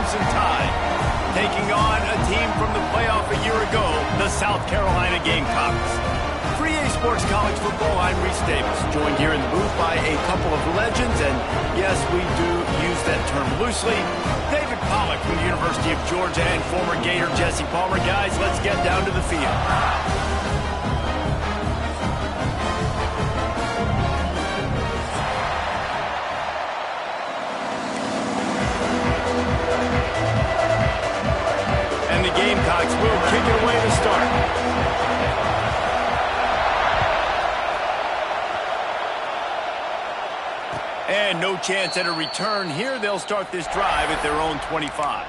Crimson Tide, taking on a team from the playoff a year ago, the South Carolina Gamecocks. For EA Sports College Football, I'm Reese Davis, joined here in the booth by a couple of legends, and yes, we do use that term loosely. David Pollack from the University of Georgia and former Gator Jesse Palmer. Guys, let's get down to the field. And the Gamecocks will kick it away to start. And no chance at a return here. They'll start this drive at their own 25.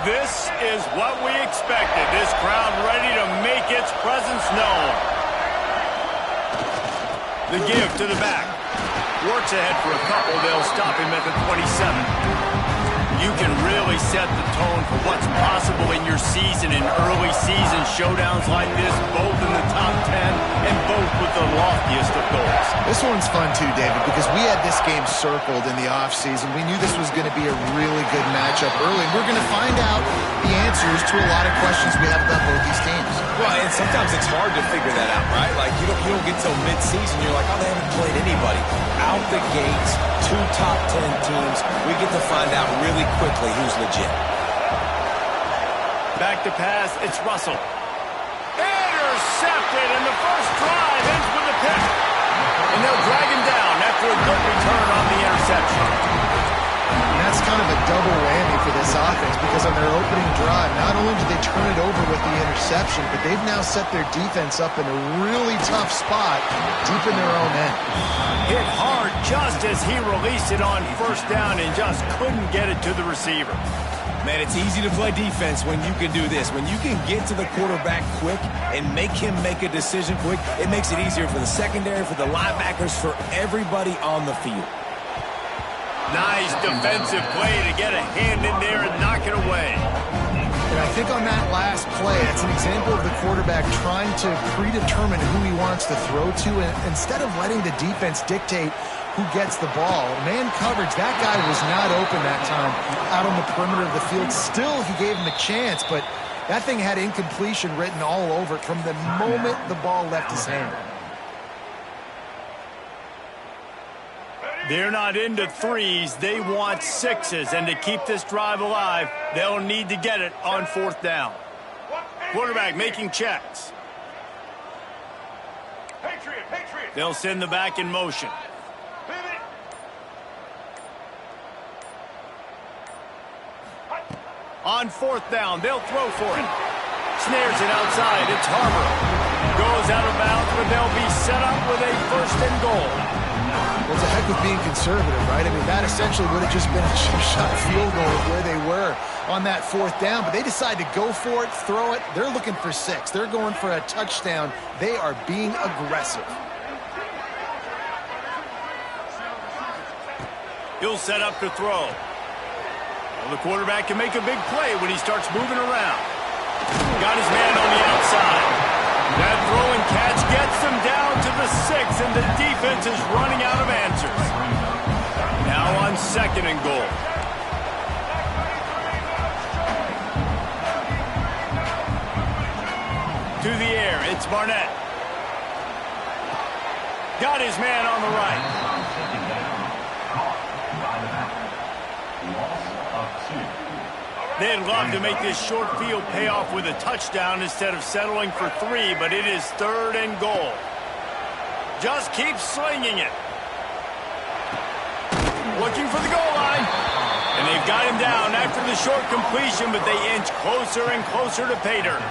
This is what we expected. This crowd ready to make its presence known. The give to the back. Works ahead for a couple. They'll stop him at the 27. You can really set the tone for what's possible in your season in early season showdowns like this, both in the top 10 and both with the loftiest of goals. This one's fun too, David, because we had this game circled in the offseason. We knew this was going to be a really good matchup early, and we're going to find out the answers to a lot of questions we have about both these teams. Well, and sometimes it's hard to figure that out, right? Like, you don't get till mid-season, you're like, oh, they haven't played anybody. Out the gates, 2 top 10 teams, we get to find out really quickly who's legit. Back to pass, it's Russell. Intercepted, and the first drive ends with a pick. And they'll drag him down after a good return on the interception. And that's kind of a double whammy for this offense, because on their opening drive, not only did they turn it over with the interception, but they've now set their defense up in a really tough spot deep in their own end. Hit hard just as he released it on first down and just couldn't get it to the receiver. Man, it's easy to play defense when you can do this. When you can get to the quarterback quick and make him make a decision quick, it makes it easier for the secondary, for the linebackers, for everybody on the field. Nice defensive play to get a hand in there and knock it away. And I think on that last play, it's an example of the quarterback trying to predetermine who he wants to throw to, and instead of letting the defense dictate who gets the ball. Man coverage, that guy was not open that time out on the perimeter of the field. Still, he gave him a chance, but that thing had incompletion written all over it from the moment the ball left his hand. They're not into threes. They want sixes, and to keep this drive alive, they'll need to get it on fourth down. Quarterback making checks. They'll send the back in motion. On fourth down, they'll throw for it. Snares it outside. It's Harbor. Goes out of bounds, but they'll be set up with a first and goal. Well, it's a heck of being conservative, right? I mean, that essentially would have just been a chip-shot field goal of where they were on that fourth down, but they decide to go for it, throw it. They're looking for 6. They're going for a touchdown. They are being aggressive. He'll set up to throw. Well, the quarterback can make a big play when he starts moving around. Got his man on the outside. That throw and catch gets him down to the 6, and the defense is running out of answers. Now on second and goal. To the air, it's Barnett. Got his man on the right. They'd love to make this short field pay off with a touchdown instead of settling for 3, but it is third and goal. Just keep slinging it. Looking for the goal line. And they've got him down after the short completion, but they inch closer and closer to pay dirt.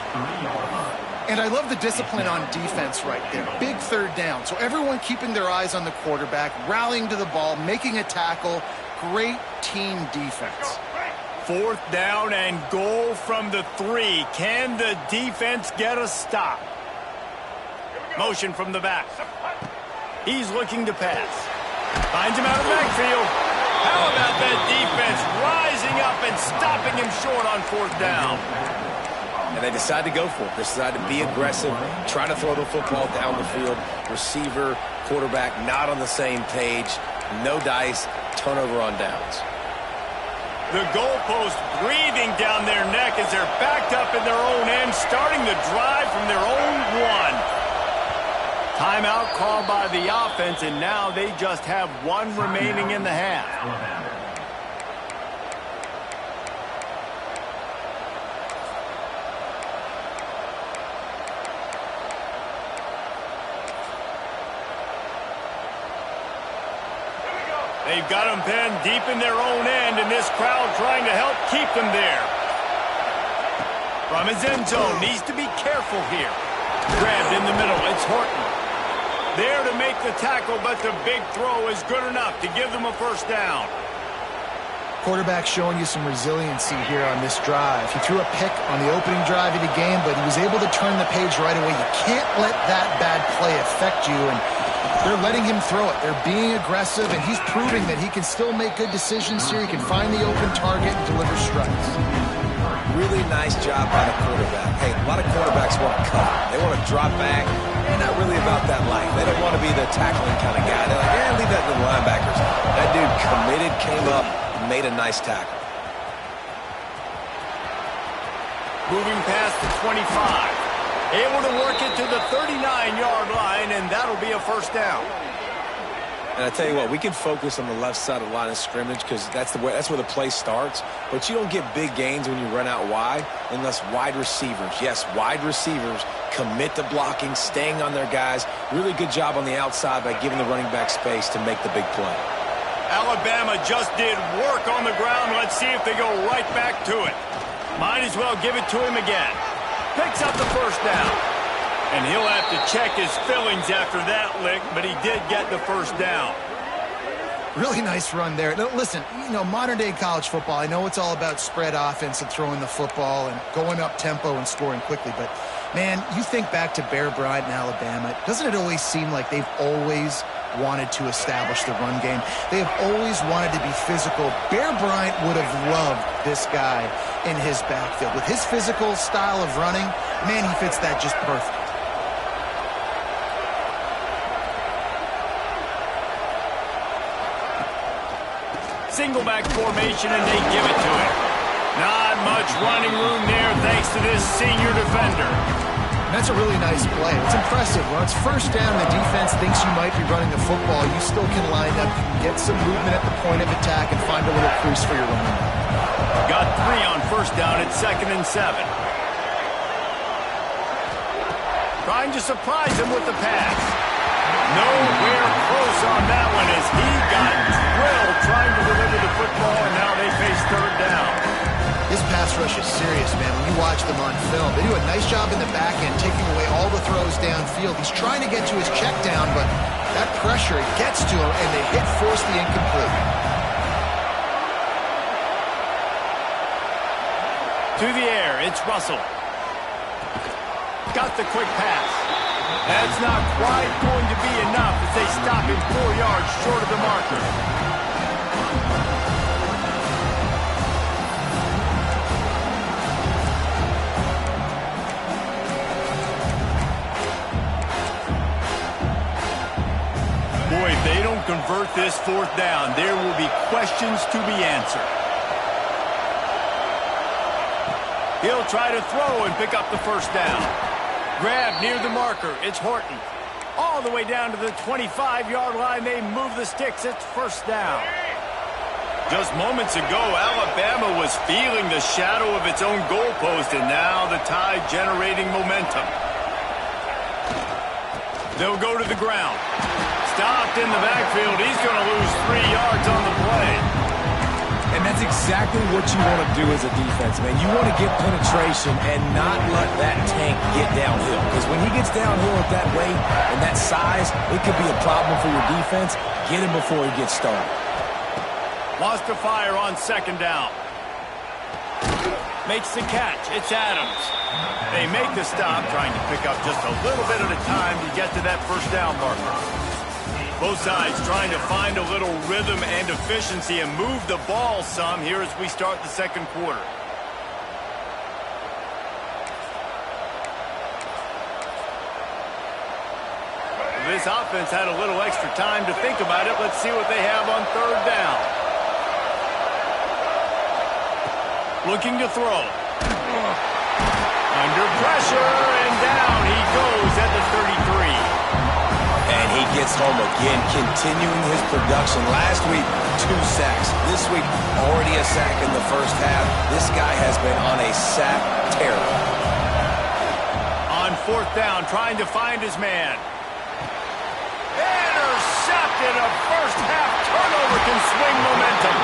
And I love the discipline on defense right there. Big third down. So everyone keeping their eyes on the quarterback, rallying to the ball, making a tackle. Great team defense. Fourth down and goal from the 3. Can the defense get a stop? Motion from the back. He's looking to pass. Finds him out of the backfield. How about that defense rising up and stopping him short on 4th down? And they decide to go for it. They decide to be aggressive, try to throw the football down the field. Receiver, quarterback, not on the same page. No dice, turnover on downs. The goalpost breathing down their neck as they're backed up in their own end, starting the drive from their own 1. Timeout called by the offense, and now they just have 1 remaining in the half. They've got them pinned deep in their own end, and this crowd trying to help keep them there. From his end zone, needs to be careful here. Grabbed in the middle, it's Horton. There to make the tackle, but the big throw is good enough to give them a 1st down. Quarterback showing you some resiliency here on this drive. He threw a pick on the opening drive of the game, but he was able to turn the page right away. You can't let that bad play affect you, and they're letting him throw it. They're being aggressive, and he's proving that he can still make good decisions here. He can find the open target and deliver strikes. Really nice job by the quarterback. Hey, a lot of quarterbacks want to cover. They want to drop back. They're not really about that life. They don't want to be the tackling kind of guy. They're like, yeah, leave that to the linebackers. That dude committed, came up, and made a nice tackle. Moving past the 25. Able to work it to the 39-yard line, and that'll be a 1st down. And I tell you what, we can focus on the left side of the line of scrimmage because that's where the play starts. But you don't get big gains when you run out wide unless wide receivers, yes, wide receivers, commit to blocking, staying on their guys. Really good job on the outside by giving the running back space to make the big play. Alabama just did work on the ground. Let's see if they go right back to it. Might as well give it to him again. Picks up the 1st down. And he'll have to check his fillings after that lick, but he did get the 1st down. Really nice run there. Now, listen, modern-day college football, I know it's all about spread offense and throwing the football and going up tempo and scoring quickly, but, man, you think back to Bear Bryant in Alabama, doesn't it always seem like they've always wanted to establish the run game? They have always wanted to be physical. Bear Bryant would have loved this guy in his backfield. With his physical style of running, man, he fits that just perfect. Single back formation, and they give it to him. Not much running room there thanks to this senior defender. That's a really nice play. It's impressive. When it's 1st down, the defense thinks you might be running the football. You still can line up, get some movement at the point of attack, and find a little crease for your running back. Got 3 on 1st down at 2nd and 7. Trying to surprise him with the pass. Nowhere close on that one as he got drilled trying to deliver the football, and now they face 3rd down. This pass rush is serious, man. When you watch them on film, they do a nice job in the back end, taking away all the throws downfield. He's trying to get to his check down, but that pressure gets to him, and they force the incomplete. To the air, it's Russell. Got the quick pass. That's not quite going to be enough as they stop him 4 yards short of the marker. Boy, if they don't convert this 4th down, there will be questions to be answered. He'll try to throw and pick up the 1st down. Grab near the marker. It's Horton. All the way down to the 25-yard line. They move the sticks. It's 1st down. Just moments ago, Alabama was feeling the shadow of its own goalpost, and now the Tide generating momentum. They'll go to the ground. Stopped in the backfield. He's going to lose 3 yards on the play. And that's exactly what you want to do as a defense, man. You want to get penetration and not let that tank get downhill. Because when he gets downhill at that weight and that size, it could be a problem for your defense. Get him before he gets started. Lost to fire on 2nd down. Makes the catch. It's Adams. They make the stop, trying to pick up just a little bit at a time to get to that 1st down marker. Both sides trying to find a little rhythm and efficiency and move the ball some here as we start the second quarter. This offense had a little extra time to think about it. Let's see what they have on third down. Looking to throw. Under pressure, and down he goes at the 33. And he gets home again, continuing his production. Last week, 2 sacks. This week, already a sack in the first half. This guy has been on a sack tear. On fourth down, trying to find his man. Intercepted. A first half turnover can swing momentum.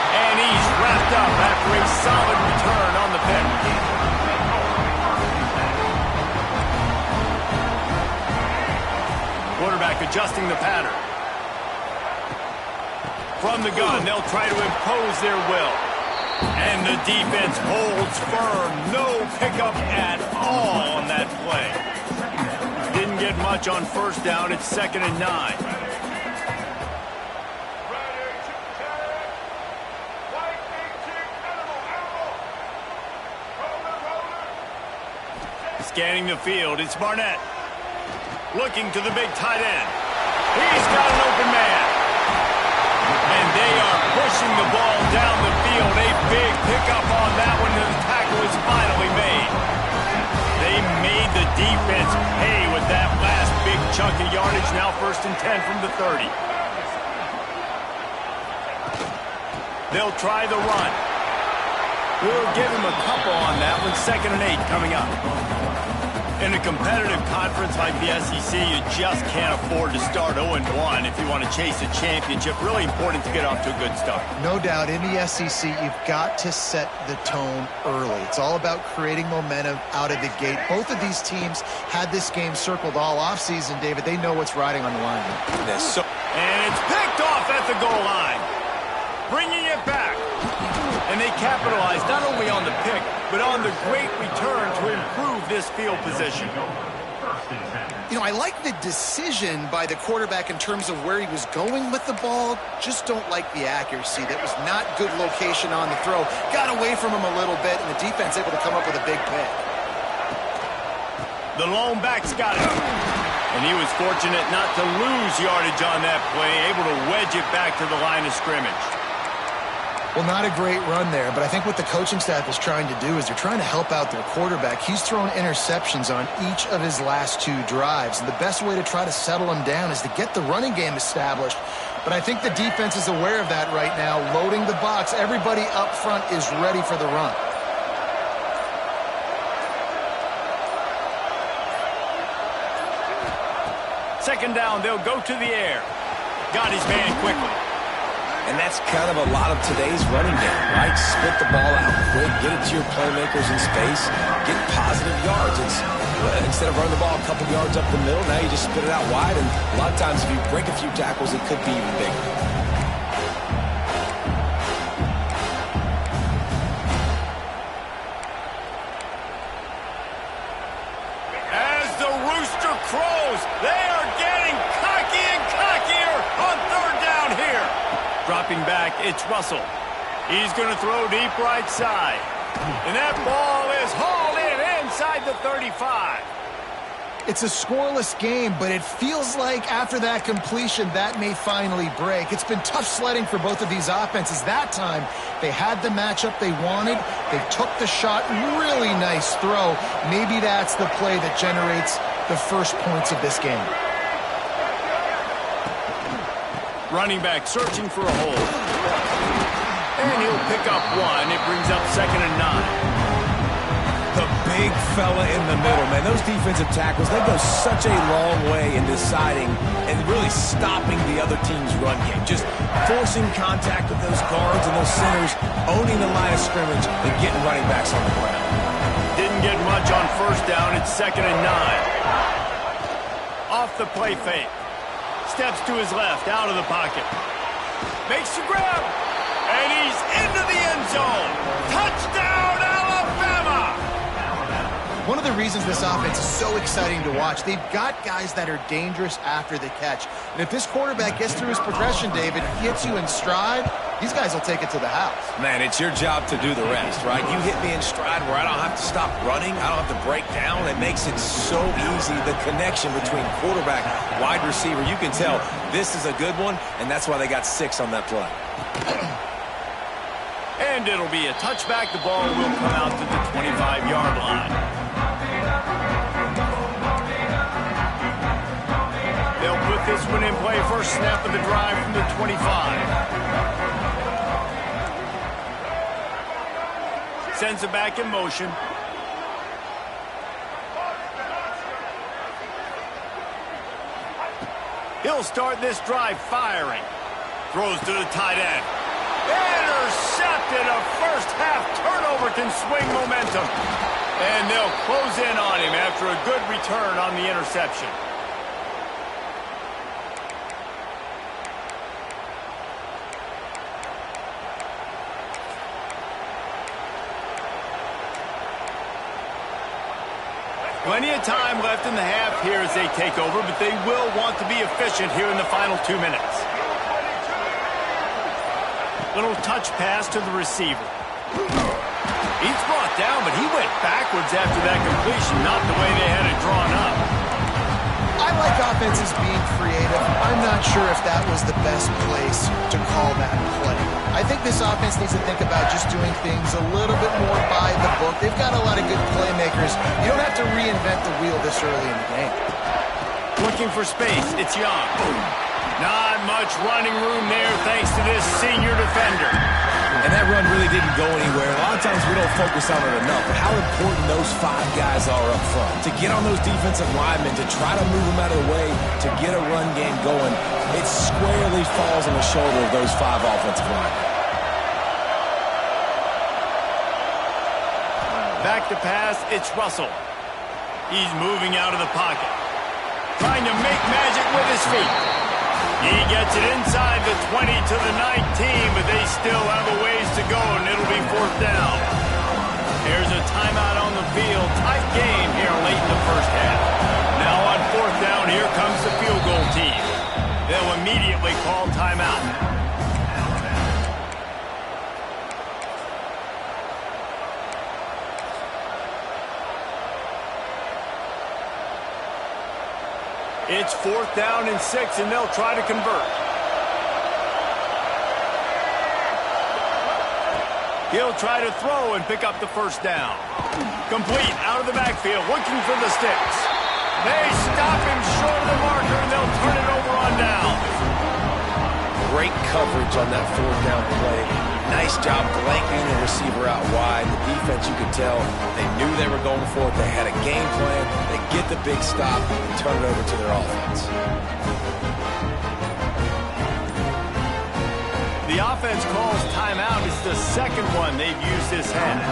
And he's wrapped up after a solid return on the pick. Quarterback adjusting the pattern. From the gun, they'll try to impose their will. And the defense holds firm. No pickup at all on that play. Didn't get much on first down. It's 2nd and 9. Scanning the field, it's Barnett. Looking to the big tight end. He's got an open man. And they are pushing the ball down the field. A big pickup on that one, and the tackle is finally made. They made the defense pay with that last big chunk of yardage. Now 1st and 10 from the 30. They'll try the run. We'll give him a couple on that one. 2nd and 8 coming up. In a competitive conference like the SEC, you just can't afford to start 0-1 if you want to chase a championship. Really important to get off to a good start. No doubt, in the SEC, you've got to set the tone early. It's all about creating momentum out of the gate. Both of these teams had this game circled all offseason, David. They know what's riding on the line. And it's picked off at the goal line. Bringing it back. And they capitalized not only on the pick, but on the great return to improve this field position. You know, I like the decision by the quarterback in terms of where he was going with the ball. Just don't like the accuracy. That was not good location on the throw. Got away from him a little bit, and the defense able to come up with a big pick. The lone back's got it. And he was fortunate not to lose yardage on that play, able to wedge it back to the line of scrimmage. Well, not a great run there, but I think what the coaching staff is trying to do is they're trying to help out their quarterback. He's thrown interceptions on each of his last 2 drives, and the best way to try to settle him down is to get the running game established. But I think the defense is aware of that right now, loading the box. Everybody up front is ready for the run. Second down, they'll go to the air. Got his man quickly. And that's kind of a lot of today's running game, right? Split the ball out quick, get it to your playmakers in space, get positive yards. Instead of running the ball a couple yards up the middle, now you just spit it out wide, and a lot of times if you break a few tackles, it could be even bigger. As the rooster crows, they are getting cocky and cockier on third down here. Dropping back, it's Russell. He's going to throw deep right side. And that ball is hauled in inside the 35. It's a scoreless game, but it feels like after that completion, that may finally break. It's been tough sledding for both of these offenses. That time, they had the matchup they wanted. They took the shot. Really nice throw. Maybe that's the play that generates the first points of this game. Running back searching for a hole. And he'll pick up 1. It brings up 2nd and 9. The big fella in the middle, man. Those defensive tackles, they go such a long way in deciding and really stopping the other team's run game. Just forcing contact with those guards and those centers, owning the line of scrimmage, and getting running backs on the ground. Didn't get much on first down. It's 2nd and 9. Off the play fake. Steps to his left, out of the pocket. Makes the grab. And he's into the end zone. Touchdown, Alabama! One one of the reasons this offense is so exciting to watch. They've got guys that are dangerous after the catch. And if this quarterback gets through his progression, David, hits you in stride, these guys will take it to the house. Man, it's your job to do the rest, right? You hit me in stride where I don't have to stop running. I don't have to break down. It makes it so easy, the connection between quarterback, wide receiver. You can tell this is a good one, and that's why they got 6 on that play. And it'll be a touchback. The ball will come out to the 25-yard line. They'll put this one in play. First snap of the drive from the 25. Sends it back in motion. He'll start this drive firing. Throws to the tight end. Intercepted. A first-half turnover can swing momentum. And they'll close in on him after a good return on the interception. Plenty of time left in the half here as they take over, but they will want to be efficient here in the final 2 minutes. Little touch pass to the receiver. He's brought down, but he went backwards after that completion, not the way they had it drawn up. I like offenses being creative. I'm not sure if that was the best place to call that play. I think this offense needs to think about just doing things a little bit more by the book. They've got a lot of good playmakers. You don't have to reinvent the wheel this early in the game. Looking for space. It's Young. Not much running room there thanks to this senior defender. And that run really didn't go anywhere. A lot of times we don't focus on it enough, but how important those 5 guys are up front. To get on those defensive linemen, to try to move them out of the way, to get a run game going, it squarely falls on the shoulder of those 5 offensive linemen. Back to pass, it's Russell. He's moving out of the pocket. Trying to make magic with his feet. He gets it inside the 20 to the 19, but they still have a ways to go, and it'll be 4th down. There's a timeout on the field. Tight game here late in the first half. Now on 4th down, here comes the field goal team. They'll immediately call timeout. It's 4th down and 6, and they'll try to convert. He'll try to throw and pick up the first down. Complete out of the backfield, looking for the sticks. They stop him short of the marker, and they'll turn it over on down. Great coverage on that 4th down play. Nice job blanking the receiver out wide. The defense, you could tell, they knew they were going for it. They had a game plan. They get the big stop and turn it over to their offense. The offense calls timeout. It's the second one they've used this half.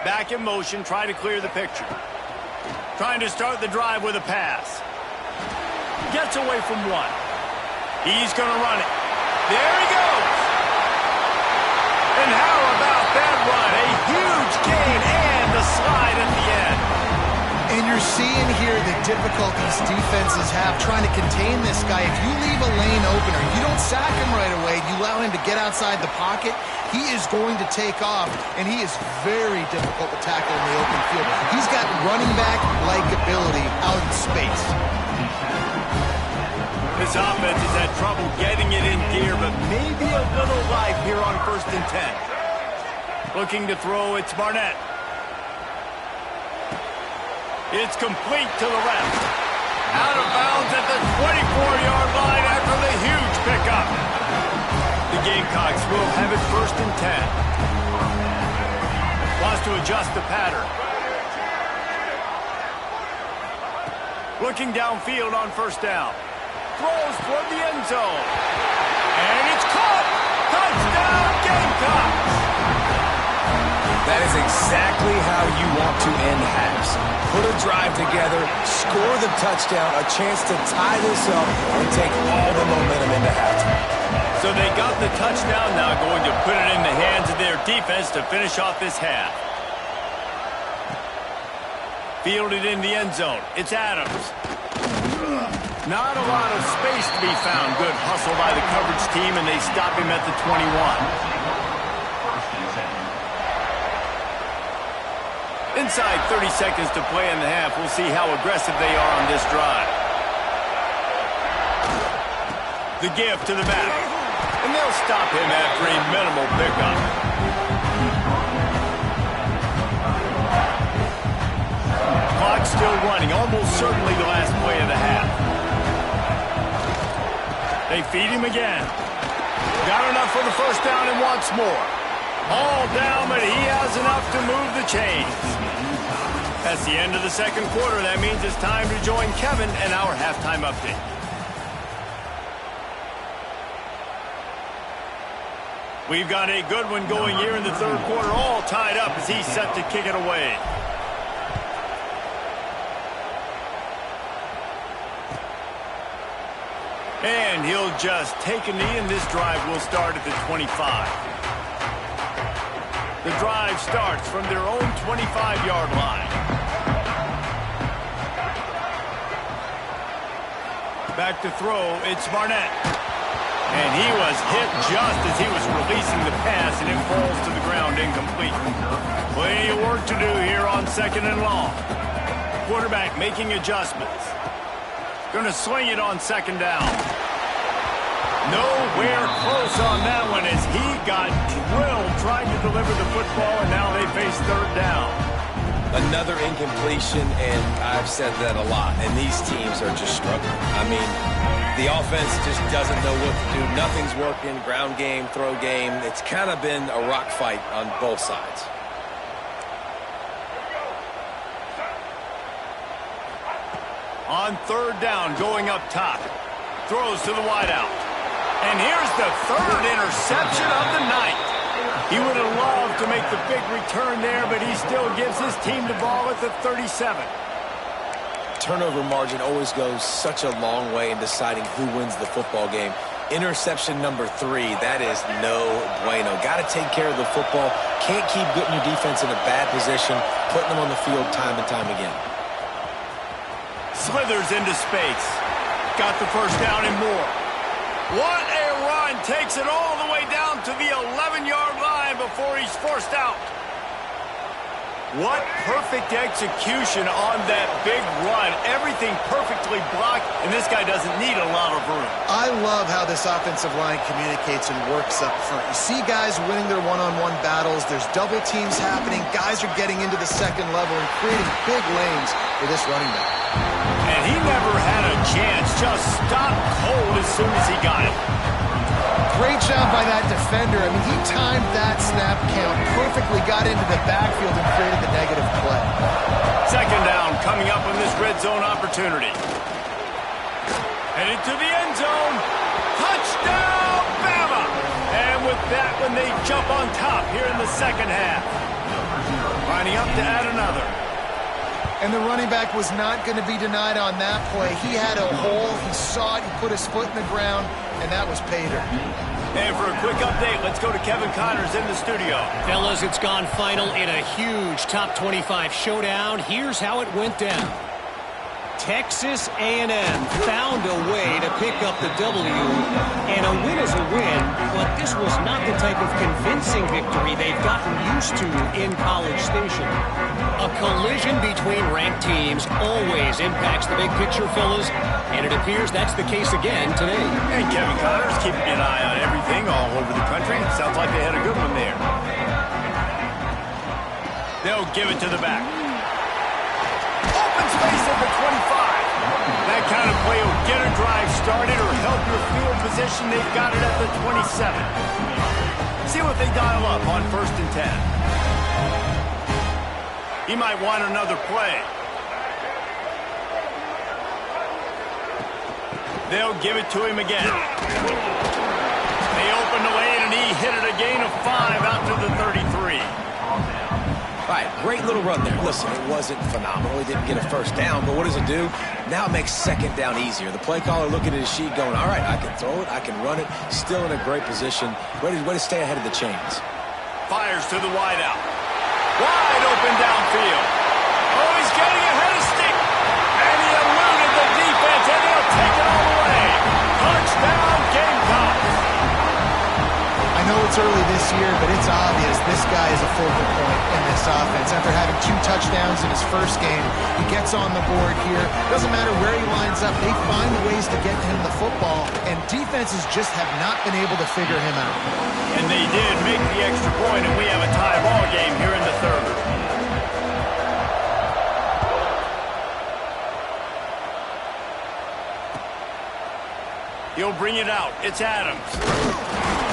Back in motion, try to clear the picture. Trying to start the drive with a pass. Gets away from one. He's going to run it. There he goes. And how about that run? A huge gain and the slide at the end. And you're seeing here the difficulties defenses have trying to contain this guy. If you leave a lane open or you don't sack him right away, you allow him to get outside the pocket, he is going to take off, and he is very difficult to tackle in the open field. He's got running back-like ability out in space. This offense has had trouble getting it in gear, but maybe a little life here on 1st and 10. Looking to throw, it's Barnett. It's complete to the left. Out of bounds at the 24-yard line after the huge pickup. The Gamecocks will have it 1st and 10. Wants to adjust the pattern. Looking downfield on 1st down. Throws toward the end zone. And it's caught! Touchdown, Gamecocks! That is exactly how you want to end halves. Put a drive together, score the touchdown, a chance to tie this up, and take all the momentum into halftime. So they got the touchdown, now going to put it in the hands of their defense to finish off this half. Fielded in the end zone. It's Adams. Not a lot of space to be found. Good hustle by the coverage team, and they stop him at the 21. Inside 30 seconds to play in the half. We'll see how aggressive they are on this drive. The give to the back. And they'll stop him after a minimal pickup. Clock still running. Almost certainly the last play of the half. They feed him again. Got enough for the first down and wants more. All down, but he has enough to move the chains. That's the end of the second quarter. That means it's time to join Kevin and our halftime update. We've got a good one going here in the third quarter, all tied up as he's set to kick it away. And he'll just take a knee, and this drive will start at the 25. The drive starts from their own 25-yard line. Back to throw, it's Barnett. And he was hit just as he was releasing the pass, and it falls to the ground incomplete. Plenty of work to do here on second and long. Quarterback making adjustments. Going to sling it on second down. Nowhere close on that one as he got drilled trying to deliver the football, and now they face third down. Another incompletion, and I've said that a lot, and these teams are just struggling. I mean, the offense just doesn't know what to do. Nothing's working, ground game, throw game. It's kind of been a rock fight on both sides. On third down, going up top. Throws to the wideout. And here's the third interception of the night. He would have loved to make the big return there, but he still gives his team the ball at the 37. Turnover margin always goes such a long way in deciding who wins the football game. Interception number 3, that is no bueno. Got to take care of the football. Can't keep putting your defense in a bad position, putting them on the field time and time again. Slithers into space. Got the first down and more. What a run. Takes it all the way down to the 11-yard line before he's forced out. What perfect execution on that big run. Everything perfectly blocked, and this guy doesn't need a lot of room. I love how this offensive line communicates and works up front. You see guys winning their one-on-one battles. There's double teams happening. Guys are getting into the second level and creating big lanes for this running back. And he never had a chance. Just stopped cold as soon as he got it. Great job by that defender. I mean, he timed that snap count perfectly, got into the backfield and created the negative play. Second down coming up on this red zone opportunity. Headed to the end zone. Touchdown, Bama! And with that one, they jump on top here in the second half. Lining up to add another. And the running back was not going to be denied on that play. He had a hole, he saw it, he put his foot in the ground, and that was pay dirt. And for a quick update, let's go to Kevin Connors in the studio. Fellas, it's gone final in a huge top 25 showdown. Here's how it went down. Texas A&M found a way to pick up the W, and a win is a win, but this was not the type of convincing victory they've gotten used to in College Station. A collision between ranked teams always impacts the big picture, fellas, and it appears that's the case again today. And Kevin Connors keeping an eye on everything all over the country. Sounds like they had a good one there. They'll give it to the back. Open space at the 25. That kind of play will get a drive started or help your field position. They've got it at the 27. See what they dial up on 1st and 10. He might want another play. They'll give it to him again. They open the lane, and he hit it a gain of 5 out to the 33. right, great little run there. Listen, it wasn't phenomenal. He didn't get a first down, but what does it do? Now it makes second down easier. The play caller looking at his sheet going, all right, I can throw it, I can run it, still in a great position. Way to stay ahead of the chains. Fires to the wide out. Wide open downfield. Oh, he's getting ahead of Stick. And he eluded the defense, and he'll take it all the way. Touchdown, Gamecocks. I know it's early this year, but it's obvious this guy is a focal point in this offense. After having 2 touchdowns in his first game, he gets on the board here. Doesn't matter where he lines up, they find ways to get him the football, and defenses just have not been able to figure him out. And they did make the extra point, and we have a tie ball game here in the third. He'll bring it out. It's Adams.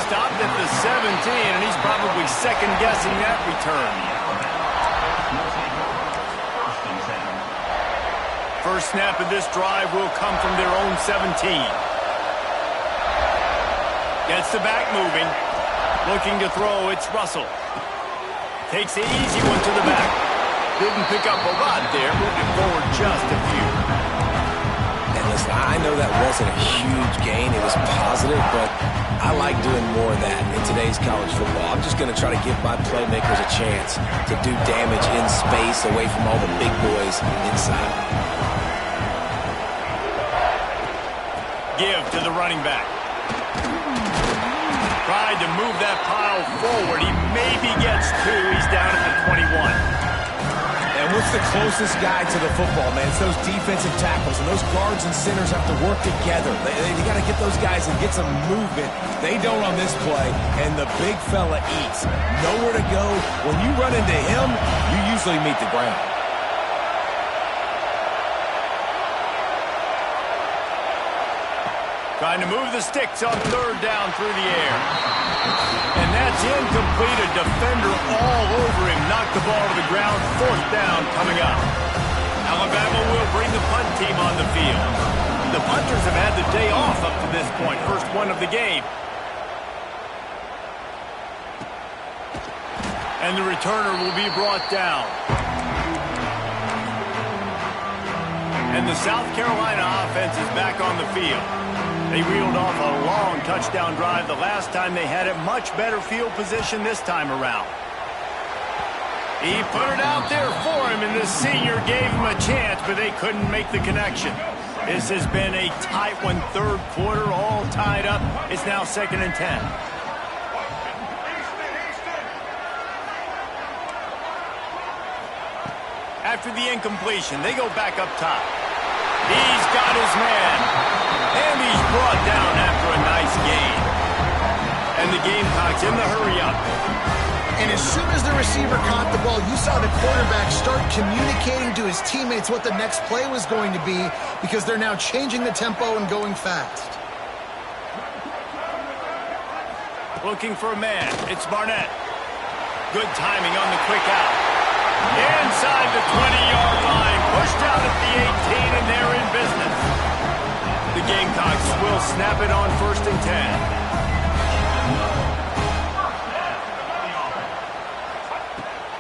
Stopped at the 17, and he's probably second-guessing that return. First snap of this drive will come from their own 17. Gets the back moving. Looking to throw, it's Russell. Takes the easy one to the back. Didn't pick up a lot there, moving forward just a few. And listen, I know that wasn't a huge gain. It was positive, but I like doing more of that in today's college football. I'm just going to try to give my playmakers a chance to do damage in space away from all the big boys inside. Give to the running back. Tried to move that pile forward. He maybe gets 2. He's down at the 21. And what's the closest guy to the football, man? It's those defensive tackles, and those guards and centers have to work together. They got to get those guys and get some movement. They don't on this play, and the big fella eats. Nowhere to go. When you run into him, you usually meet the ground. Trying to move the sticks on third down through the air. And that's incomplete. A defender all over him. Knocked the ball to the ground. Fourth down coming up. Alabama will bring the punt team on the field. The punters have had the day off up to this point. First one of the game. And the returner will be brought down. And the South Carolina offense is back on the field. They reeled off a long touchdown drive the last time they had it. Much better field position this time around. He put it out there for him, and the senior gave him a chance, but they couldn't make the connection. This has been a tight one, third quarter, all tied up. It's now 2nd and 10. After the incompletion, they go back up top. He's got his man. And he's brought down after a nice gain. And the Gamecocks in the hurry-up. And as soon as the receiver caught the ball, you saw the quarterback start communicating to his teammates what the next play was going to be, because they're now changing the tempo and going fast. Looking for a man. It's Barnett. Good timing on the quick out. Inside the 20-yard line. Pushed out at the 18, and they're in business. The Gamecocks will snap it on 1st and 10.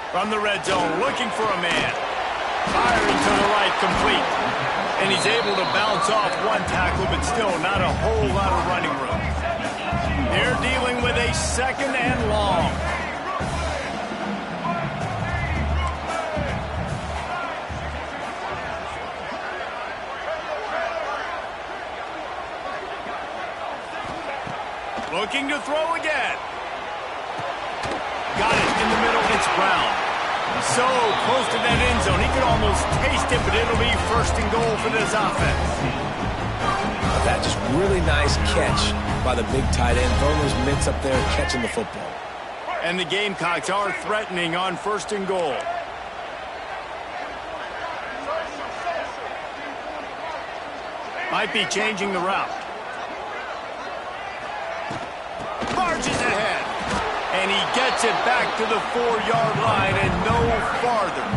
From the red zone, looking for a man. Firing to the right, complete. And he's able to bounce off one tackle, but still not a whole lot of running room. They're dealing with a 2nd and long. Looking to throw again. Got it in the middle. It's Brown. So close to that end zone. He could almost taste it, but it'll be 1st and goal for this offense. That just really nice catch by the big tight end. Throwing those mitts up there, catching the football. And the Gamecocks are threatening on 1st and goal. Might be changing the route. Marches ahead. And he gets it back to the 4-yard line and no farther.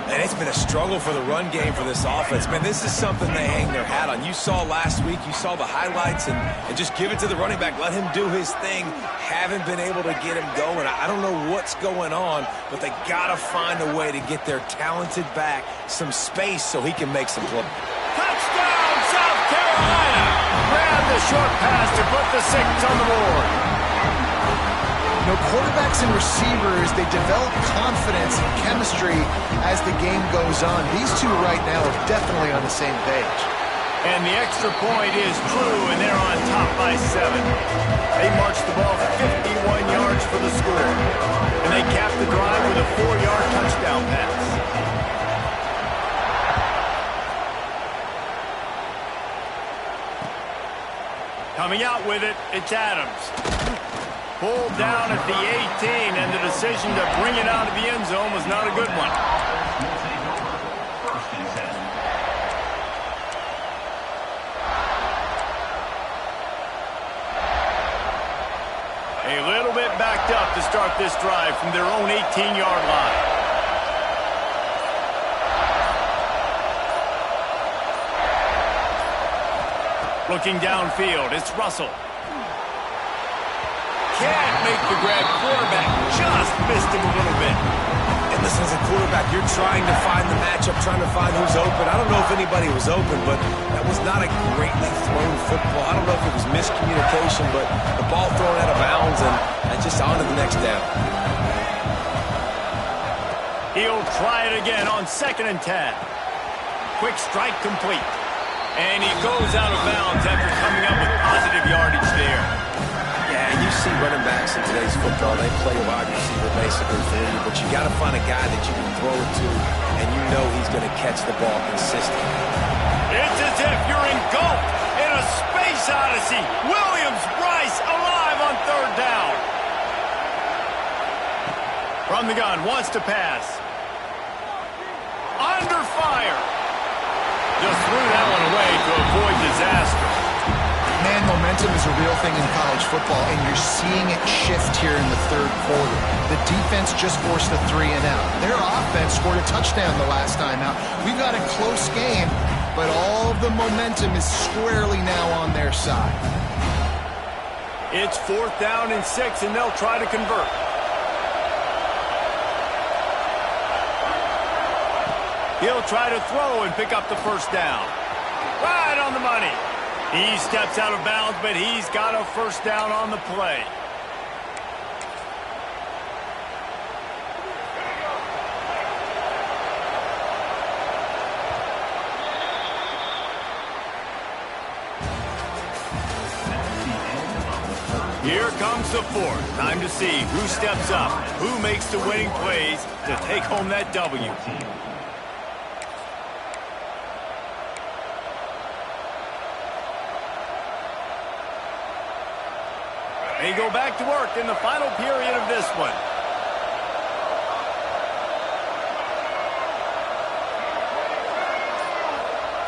And it's been a struggle for the run game for this offense. Man, this is something they hang their hat on. You saw last week, you saw the highlights, and just give it to the running back. Let him do his thing. Haven't been able to get him going. I don't know what's going on, but they got to find a way to get their talented back some space so he can make some play. Touchdown, South Carolina! Grab the short pass to put the 6 on the board. You know, quarterbacks and receivers, they develop confidence and chemistry as the game goes on. These two right now are definitely on the same page. And the extra point is true, and they're on top by 7. They marched the ball 51 yards for the score. And they capped the drive with a 4-yard touchdown pass. Coming out with it, it's Adams. Pulled down at the 18, and the decision to bring it out of the end zone was not a good one. A little bit backed up to start this drive from their own 18-yard line. Looking downfield, it's Russell. Can't make the grab. Quarterback just missed him a little bit. And listen, as a quarterback, you're trying to find the matchup, trying to find who's open. I don't know if anybody was open, but that was not a greatly thrown football. I don't know if it was miscommunication, but the ball thrown out of bounds and just on to the next down. He'll try it again on 2nd and 10. Quick strike complete. And he goes out of bounds after coming up with positive yardage there. Yeah, you see running backs in today's football, they play a wide receiver basically for you, but you got to find a guy that you can throw it to, and you know he's going to catch the ball consistently. It's as if you're engulfed in a space odyssey. Williams-Brice alive on 3rd down. From the gun, wants to pass. Under fire. Just threw that one away to avoid disaster. Man, momentum is a real thing in college football, and you're seeing it shift here in the 3rd quarter. The defense just forced a 3 and out. Their offense scored a touchdown the last time out. We've got a close game, but all of the momentum is squarely now on their side. It's 4th down and 6, and they'll try to convert. He'll try to throw and pick up the 1st down. Right on the money. He steps out of bounds, but he's got a 1st down on the play. Here comes the 4th. Time to see who steps up, who makes the winning plays to take home that W. They go back to work in the final period of this one.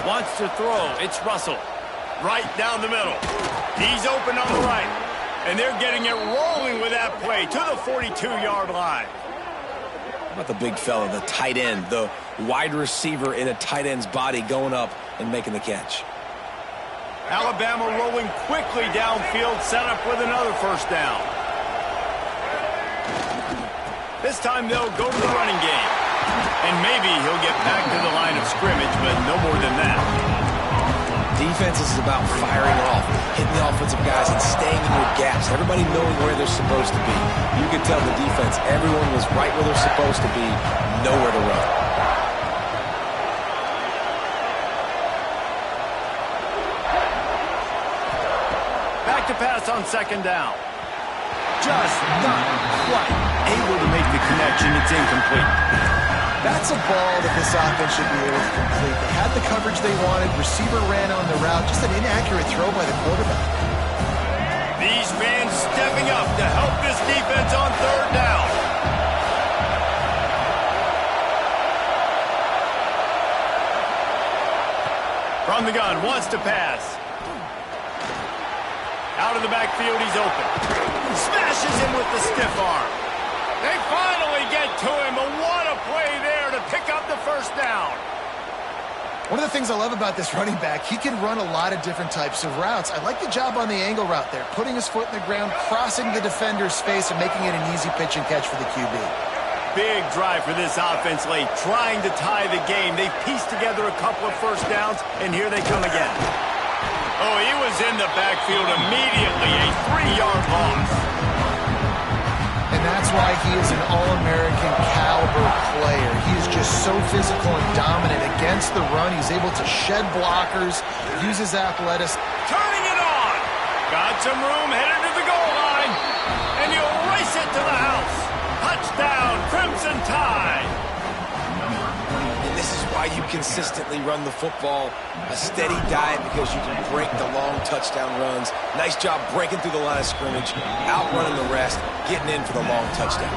Wants to throw. It's Russell. Right down the middle. He's open on the right. And they're getting it rolling with that play to the 42-yard line. How about the big fella, the tight end, the wide receiver in a tight end's body going up and making the catch? Alabama rolling quickly downfield, set up with another 1st down. This time they'll go to the running game. And maybe he'll get back to the line of scrimmage, but no more than that. Defense is about firing off, hitting the offensive guys and staying in your gaps. Everybody knowing where they're supposed to be. You could tell the defense, everyone was right where they're supposed to be, nowhere to run. To pass on 2nd down. Just not quite able to make the connection. It's incomplete. That's a ball that this offense should be able to complete. They had the coverage they wanted. Receiver ran on the route. Just an inaccurate throw by the quarterback. These fans stepping up to help this defense on 3rd down. From the gun, wants to pass. Out of the backfield, he's open. Smashes him with the stiff arm. They finally get to him, but what a play there to pick up the first down. One of the things I love about this running back, he can run a lot of different types of routes. I like the job on the angle route there, putting his foot in the ground, crossing the defender's face, and making it an easy pitch and catch for the QB. Big drive for this offense late, trying to tie the game. They pieced together a couple of first downs, and here they come again. Oh, he was in the backfield immediately, a 3-yard loss. And that's why he is an All-American caliber player. He is just so physical and dominant against the run. He's able to shed blockers, use his athleticism. Turning it on. Got some room, headed to the goal line, and he'll race it to the house. Touchdown, Crimson Tide. And this is why you consistently run the football. A steady diet because you can break the long touchdown runs. Nice job breaking through the line of scrimmage, outrunning the rest, getting in for the long touchdown.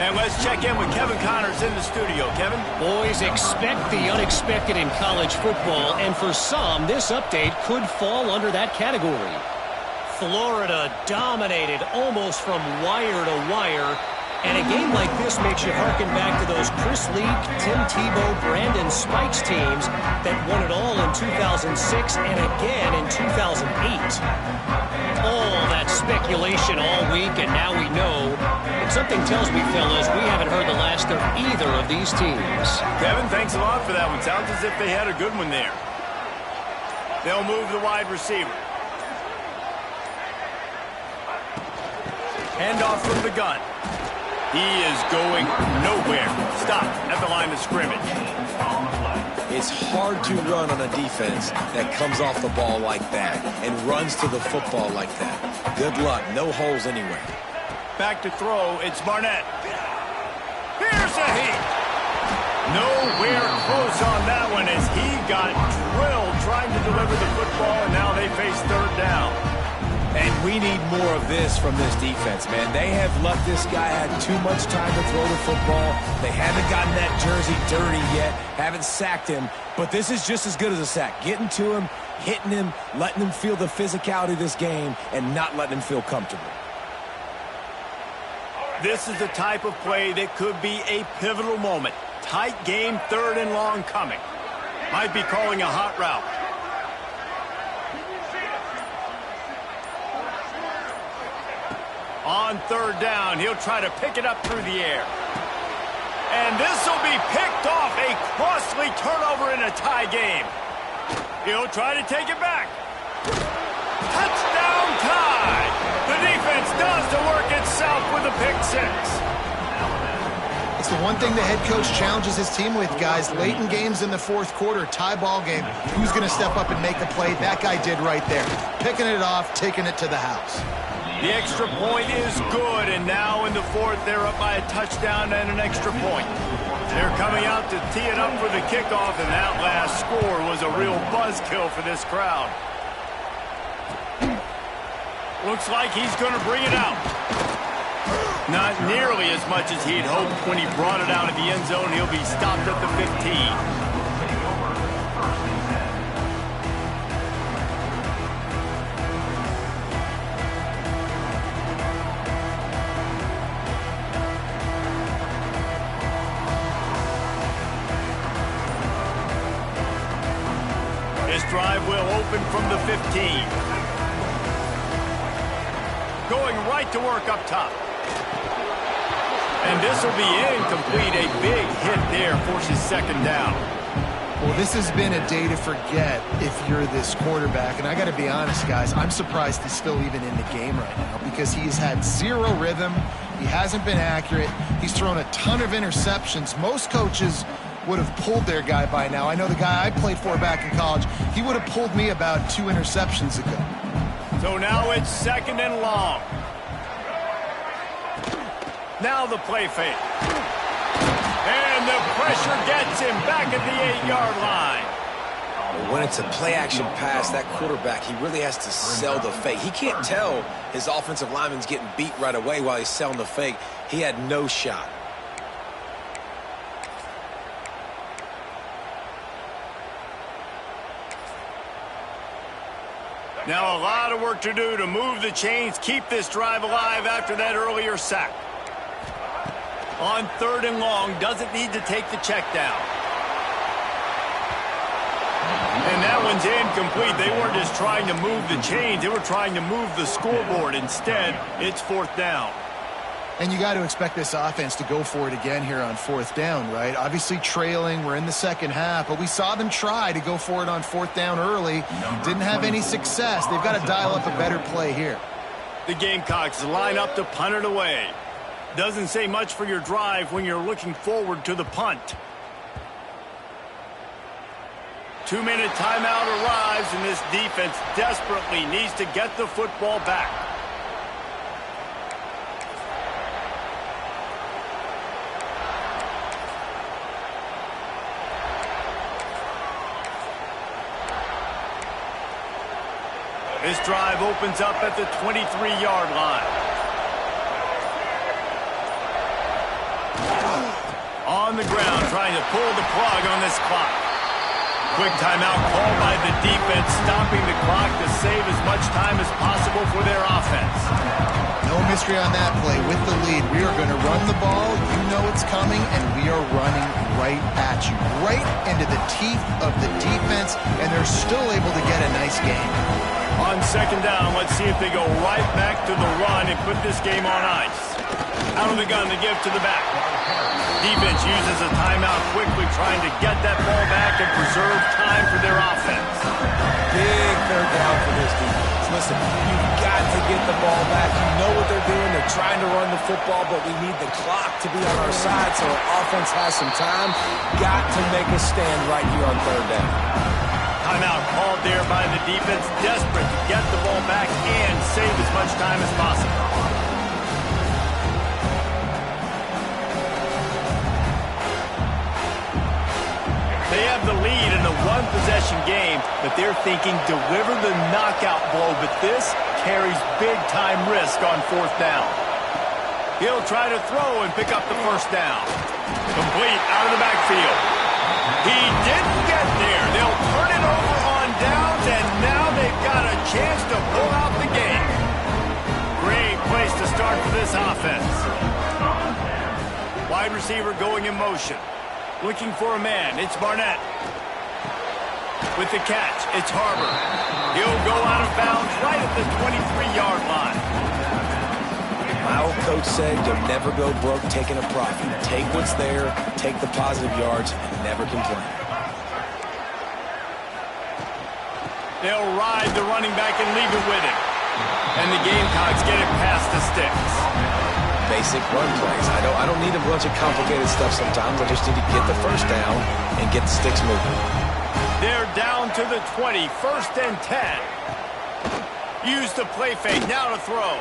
And let's check in with Kevin Connors in the studio. Kevin? Boys, expect the unexpected in college football, and for some, this update could fall under that category. Florida dominated almost from wire to wire. And a game like this makes you harken back to those Chris Leak, Tim Tebow, Brandon Spikes teams that won it all in 2006 and again in 2008. All that speculation all week, and now we know. And something tells me, fellas, we haven't heard the last of either of these teams. Kevin, thanks a lot for that one. Sounds as if they had a good one there. They'll move the wide receiver. Handoff from the gun. He is going nowhere. Stop at the line of scrimmage. It's hard to run on a defense that comes off the ball like that and runs to the football like that. Good luck. No holes anywhere. Back to throw. It's Barnett. Here's a heat. Nowhere close on that one as he got drilled trying to deliver the football, and now they face third down. And we need more of this from this defense, man. They have let this guy have too much time to throw the football. They haven't gotten that jersey dirty yet, haven't sacked him, but this is just as good as a sack. Getting to him, hitting him, letting him feel the physicality of this game, and not letting him feel comfortable. This is the type of play that could be a pivotal moment. Tight game, third and long coming. Might be calling a hot route. On third down, he'll try to pick it up through the air. And this will be picked off. A costly turnover in a tie game. He'll try to take it back. Touchdown Tide. The defense does the work itself with a pick six. It's the one thing the head coach challenges his team with, guys. Late in games in the fourth quarter, tie ball game. Who's going to step up and make a play? That guy did right there. Picking it off, taking it to the house. The extra point is good, and now in the fourth, they're up by a touchdown and an extra point. They're coming out to tee it up for the kickoff, and that last score was a real buzzkill for this crowd. Looks like he's going to bring it out. Not nearly as much as he'd hoped when he brought it out of the end zone. He'll be stopped at the 15. Drive will open from the 15. Going right to work up top. And this will be incomplete. A big hit there forces second down. Well, this has been a day to forget if you're this quarterback. And I got to be honest, guys, I'm surprised he's still even in the game right now because he's had zero rhythm. He hasn't been accurate. He's thrown a ton of interceptions. Most coaches would have pulled their guy by now. I know the guy I played for back in college, he would have pulled me about 2 interceptions ago. So now it's second and long. Now the play fake. And the pressure gets him back at the 8-yard line. When it's a play-action pass, that quarterback, he really has to sell the fake. He can't tell his offensive lineman's getting beat right away while he's selling the fake. He had no shot. Now a lot of work to do to move the chains, keep this drive alive after that earlier sack. On 3rd and long, doesn't need to take the check down. And that one's incomplete. They weren't just trying to move the chains. They were trying to move the scoreboard. Instead, it's 4th down. And you got to expect this offense to go for it again here on 4th down, right? Obviously trailing. We're in the second half, but we saw them try to go for it on 4th down early. Didn't have any success. They've got to dial up a better play here. The Gamecocks line up to punt it away. Doesn't say much for your drive when you're looking forward to the punt. 2-minute timeout arrives, and this defense desperately needs to get the football back. This drive opens up at the 23-yard line. On the ground, trying to pull the plug on this clock. Quick timeout called by the defense, stopping the clock to save as much time as possible for their offense. No mystery on that play. With the lead, we are going to run the ball. You know it's coming, and we are running right at you. Right into the teeth of the defense, and they're still able to get a nice game. On 2nd down, let's see if they go right back to the run and put this game on ice. Out of the gun to give to the back. Defense uses a timeout quickly, trying to get that ball back and preserve time for their offense. Big 3rd down for this defense. Listen, you've got to get the ball back. You know what they're doing. They're trying to run the football, but we need the clock to be on our side so our offense has some time. Got to make a stand right here on 3rd down. Timeout called there by the defense, desperate to get the ball back and save as much time as possible. They have the lead in a one-possession game, but they're thinking deliver the knockout blow, but this carries big-time risk on 4th down. He'll try to throw and pick up the 1st down. Complete out of the backfield. He didn't get there. They'll turn it over on downs, and now they've got a chance to pull out the game. Great place to start for this offense. Wide receiver going in motion. Looking for a man. It's Barnett. With the catch, it's Harbor. He'll go out of bounds right at the 23-yard line. My old coach said you'll never go broke taking a profit. Take what's there, take the positive yards, and never complain. They'll ride the running back and leave it with him. And the Gamecocks get it past the sticks. Basic run plays. I don't need a bunch of complicated stuff sometimes. I just need to get the 1st down and get the sticks moving. They're down to the 20, 1st and 10. Use the play fake, now to throw.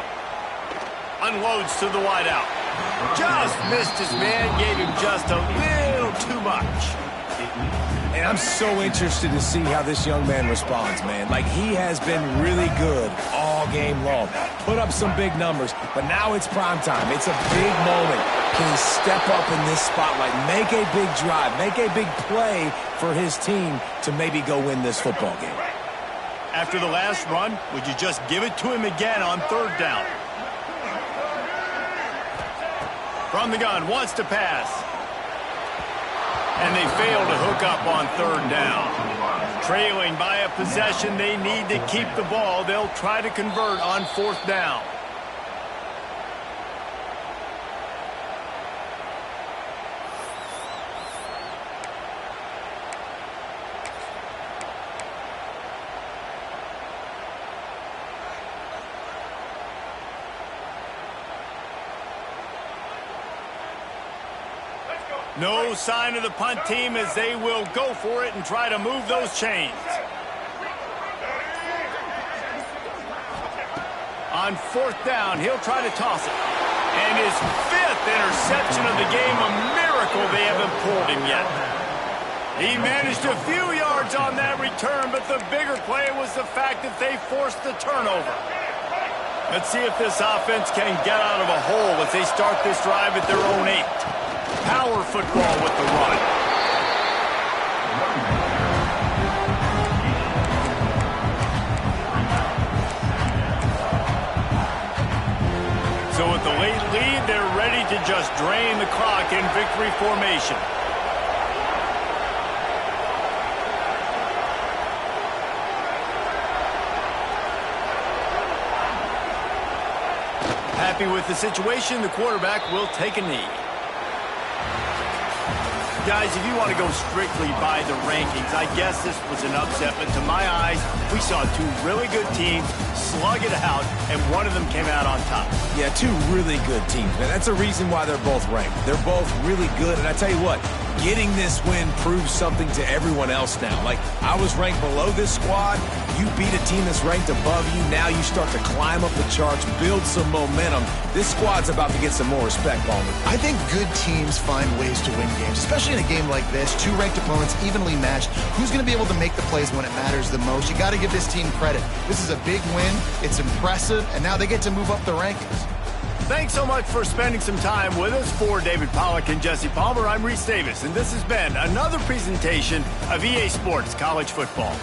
Unloads to the wideout. Just missed his man, gave him just a little too much. And I'm so interested to see how this young man responds, man. Like, he has been really good all game long. Put up some big numbers, but now it's prime time. It's a big moment. Can he step up in this spotlight, make a big drive, make a big play for his team to maybe go win this football game? After the last run, would you just give it to him again on 3rd down? From the gun, wants to pass. And they fail to hook up on 3rd down. Trailing by a possession, they need to keep the ball. They'll try to convert on 4th down. No sign of the punt team as they will go for it and try to move those chains. On 4th down, he'll try to toss it. And his 5th interception of the game, a miracle they haven't pulled him yet. He managed a few yards on that return, but the bigger play was the fact that they forced the turnover. Let's see if this offense can get out of a hole as they start this drive at their own 8. Power football with the run. So with the late lead, they're ready to just drain the clock in victory formation. Happy with the situation, the quarterback will take a knee. Guys, if you want to go strictly by the rankings, I guess this was an upset, but to my eyes, we saw two really good teams slug it out, and one of them came out on top. Yeah, two really good teams, man. That's a reason why they're both ranked. They're both really good, and I tell you what, getting this win proves something to everyone else now. Like, I was ranked below this squad. You beat a team that's ranked above you. Now you start to climb up the charts, build some momentum. This squad's about to get some more respect, Palmer. I think good teams find ways to win games, especially in a game like this. Two ranked opponents, evenly matched. Who's going to be able to make the plays when it matters the most? You got to give this team credit. This is a big win. It's impressive, and now they get to move up the rankings. Thanks so much for spending some time with us. For David Pollack and Jesse Palmer, I'm Reese Davis, and this has been another presentation of EA Sports College Football.